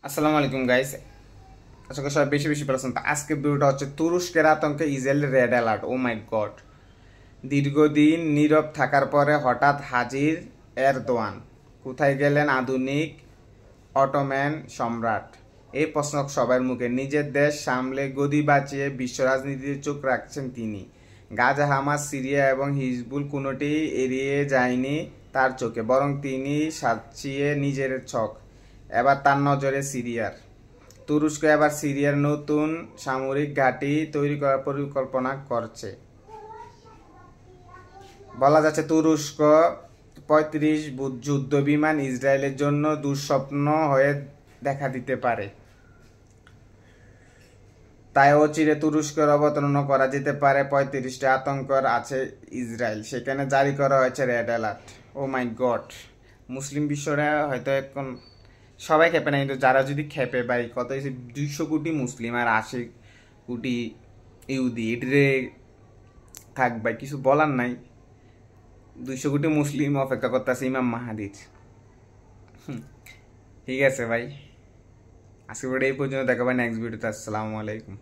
আসসালামু আলাইকুম গাইস, আশা করি সবাই বেশি বেশি ভালো আছেন। আজকে ভিডিওটা হচ্ছে তুরস্কের আতঙ্কে ইসরায়েলের রেড অ্যালার্ট। ও মাই গড, দীর্ঘদিন নীরব থাকার পরে হঠাৎ হাজির এরদোয়ান। কোথায় গেলেন আধুনিক অটোম্যান সম্রাট? এই প্রশ্ন সবার মুখে। নিজের দেশ সামলে গদি বাঁচিয়ে বিশ্ব রাজনীতিতে চোখ রাখছেন তিনি। গাজা, হামাস, সিরিয়া এবং হিজবুল কোনোটি এড়িয়ে যায়নি তার চোখে, বরং তিনি সাজিয়ে নিজের ছক। এবার তার নজরে সিরিয়ার। তুরস্ক এবার সিরিয়ার নতুন সামরিক ঘাঁটি তৈরি করার পরিকল্পনা করছে। বলা যাচ্ছে তুরস্ক ৩৫ যুদ্ধ বিমান ইসরায়েলের জন্য দুঃস্বপ্ন হয়ে দেখা দিতে পারে। তাই অচিরে তুরস্কের অবতরণ করা যেতে পারে। ৩৫টা আতঙ্কর আছে ইসরায়েল, সেখানে জারি করা হয়েছে রেড অ্যালার্ট। ও মাই গড, মুসলিম বিশ্বরা হয়তো এখন সবাই খেপে না, কিন্তু যারা যদি খেপে ভাই, কত ২০০ কোটি মুসলিম আর ৮০ কোটি ইহুদি, এটিরে থাক ভাই, কিছু বলার নাই। ২০০ কোটি মুসলিম অপেক্ষা করতেছে ইমাম মাহাদির। ঠিক আছে ভাই, আজকে ভিডিও এই পর্যন্ত। দেখা ভাই নেক্সট ভিডিওতে। আসসালামু আলাইকুম।